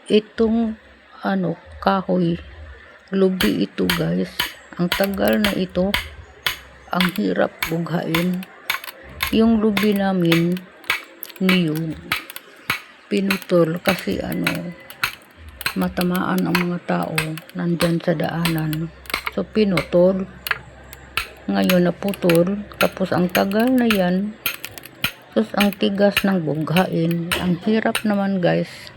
Itong kahoy, lubi ito guys. Ang tagal na ito, ang hirap bughain. Yung lubi namin niyog, pinutol kasi matamaan ang mga tao nandyan sa daanan. So pinutol. Ngayon naputol. Tapos ang tagal na yan. Tapos ang tigas ng bughain. Ang hirap naman guys.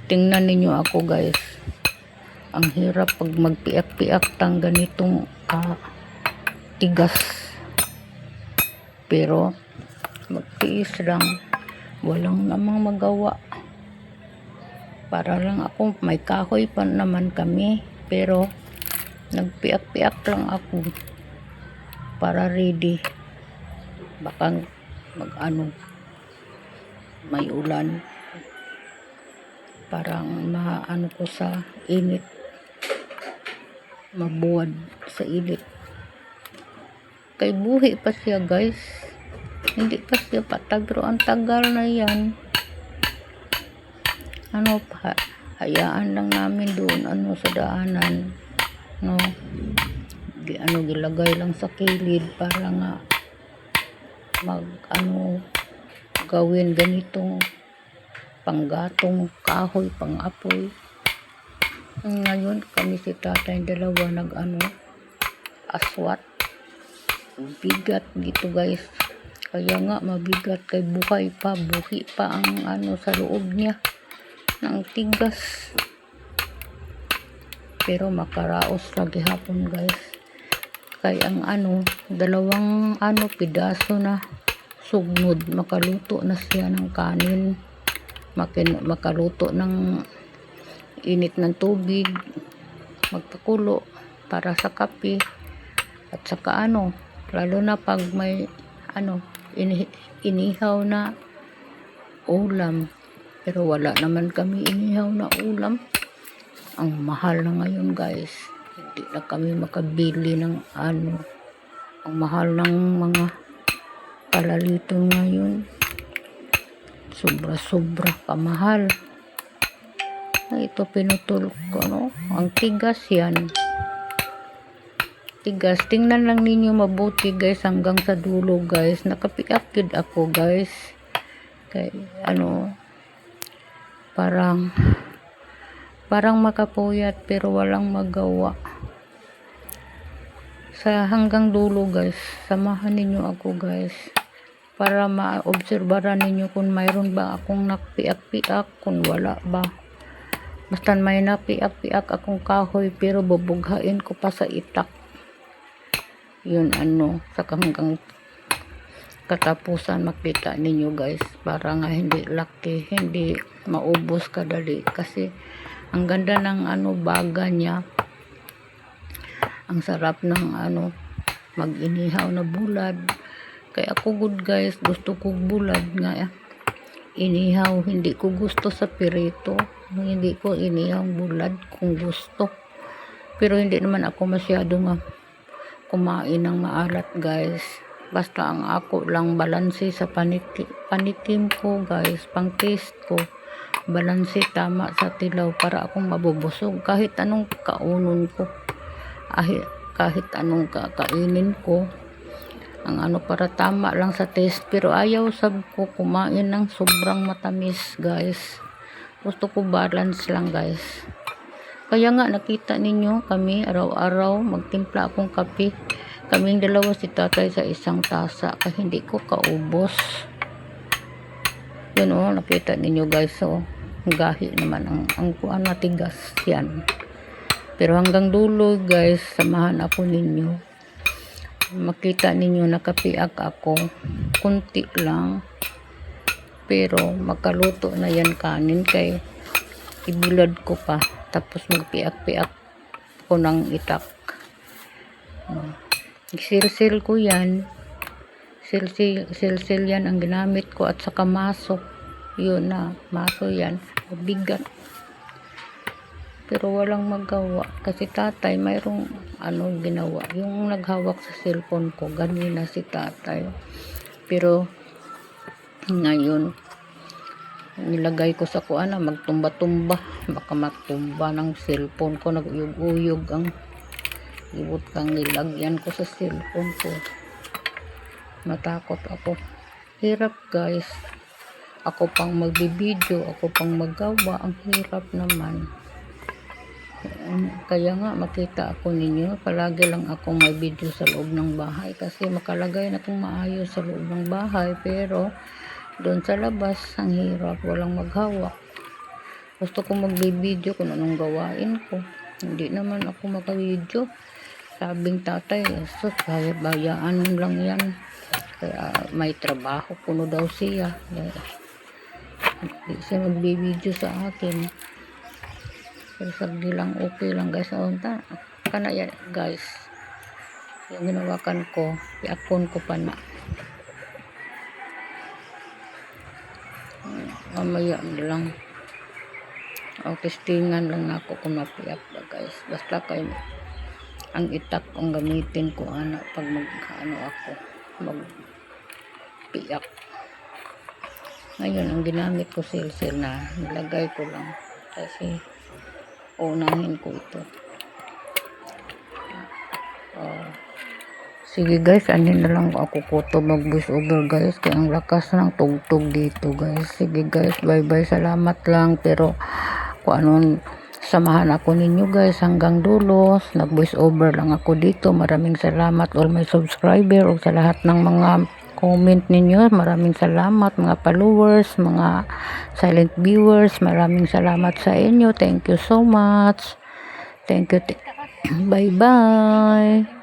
Tingnan ninyo ako guys. Ang hirap pag magpiak-piak tang ganitong tigas. Pero magtiis lang. Walang namang magawa. Para lang ako, may kahoy pa naman kami. Pero nagpiak-piak lang ako. Para ready. Baka may ulan. Parang ko sa init. Mabuwad sa init. Kay buhi pa siya guys. Hindi pa siya patag. Pero ang tagal na yan. Hayaan lang namin doon sa daanan. Gilagay lang sa kilid para nga gawin ganitong panggatong kahoy, pang-apoy. Ngayon kami si tatay dalawa aswat. Bigat dito guys. Kaya nga mabigat kay buhi pa ang sa loob niya ng tigas. Pero makaraos lagi hapon guys. Kay ang dalawang pidaso na sugnod, makaluto na siya ng kanin. Makaluto ng init ng tubig, magpakulo para sa kape. At saka lalo na pag may inihaw na ulam. Pero wala naman kami inihaw na ulam. Ang mahal na ngayon guys. Hindi na kami makabili ng ang mahal ng mga palalito ngayon. Sobra kamahal. Ito pinutol ko ang tigas yan. Tigas. Tingnan lang ninyo mabuti guys hanggang sa dulo guys. Nakapiakid ako guys. Kay parang makapuyat pero walang magawa. Sa hanggang dulo guys, samahan ninyo ako guys para maobserbahan ninyo kung mayroon ba akong napiak-piak, kung wala ba. Basta may napiak-piak akong kahoy pero bubughain ko pa sa itak. Yun sa hanggang katapusan makita ninyo guys para nga hindi maubos kadali kasi ang ganda ng baga niya. Ang sarap ng mag-inihaw na bulad. Kaya ako good guys, gusto ko bulad nga inihaw. Hindi ko gusto sa pirito. Hindi ko inihaw bulad kung gusto. Pero hindi naman ako masyado kumain ng maalat guys. Basta ang ako lang balanse sa panitim ko guys, pang taste ko. Balanse tama sa tilaw para akong mabubusog kahit anong kaunon ko. Kahit anong kakainin ko. Ang para tama lang sa taste. Pero ayaw ko kumain ng sobrang matamis guys. Gusto ko balance lang guys. Kaya nga nakita ninyo kami araw-araw magtimpla akong kape. Kaming dalawa si tatay sa isang tasa kasi hindi ko kaubos. Yun nakita ninyo guys. Gahi naman ang matigas yan. Pero hanggang dulo guys, samahan ako ninyo. Makita ninyo nakapiak ako. Kunti lang. Pero makaluto na yan kanin kay ibulad ko pa. Tapos magpiak-piak ko ng itak. Silsil ko yan. Silsil yan ang ginamit ko at saka maso. Yun maso yan. Bigat. Pero walang magawa kasi tatay mayroong ginawa. Yung naghawak sa cellphone ko ganina si tatay. Pero ngayon nilagay ko sa kuana, magtumba-tumba, baka matumba ng cellphone ko, naguyog-uyog ang ibot kang nilagyan ko sa cellphone ko. Matakot ako. Hirap guys, ako pang magbibideo, ako pang maggawa, ang hirap naman. Kaya nga makita ako ninyo, palagi lang akong may video sa loob ng bahay kasi makalagay na akong maayos sa loob ng bahay, pero doon sa labas ang hirap, walang maghawak. Gusto kong magbibideo kung anong gawain ko, hindi naman ako makavideo. Sabing tatay, so kaya bayaan lang yan, kaya may trabaho puno daw siya, hindi siya magbibideo sa akin. Pero sagdi lang, okay lang guys. Kana yan guys, yung ginawakan ko, i-akon ko pa na mamaya lang. Testingan lang ako kung mapiyak ba guys. Basta kayo, ang itak ang gamitin ko ana pag ako magpiyak. Ngayon ang ginamit ko silsil na nilagay ko lang kasi unahin ko ito. Sige guys, andin na lang ako kutob mag voice over guys, kaya ang lakas ng tugtog dito guys. Sige guys, bye bye, salamat lang, pero kung anong samahan ako ninyo guys hanggang dulo, nag voice over lang ako dito. Maraming salamat all my subscriber o sa lahat ng mga comment ninyo, maraming salamat mga followers, mga silent viewers, maraming salamat sa inyo. Thank you so much. Thank you. Bye bye.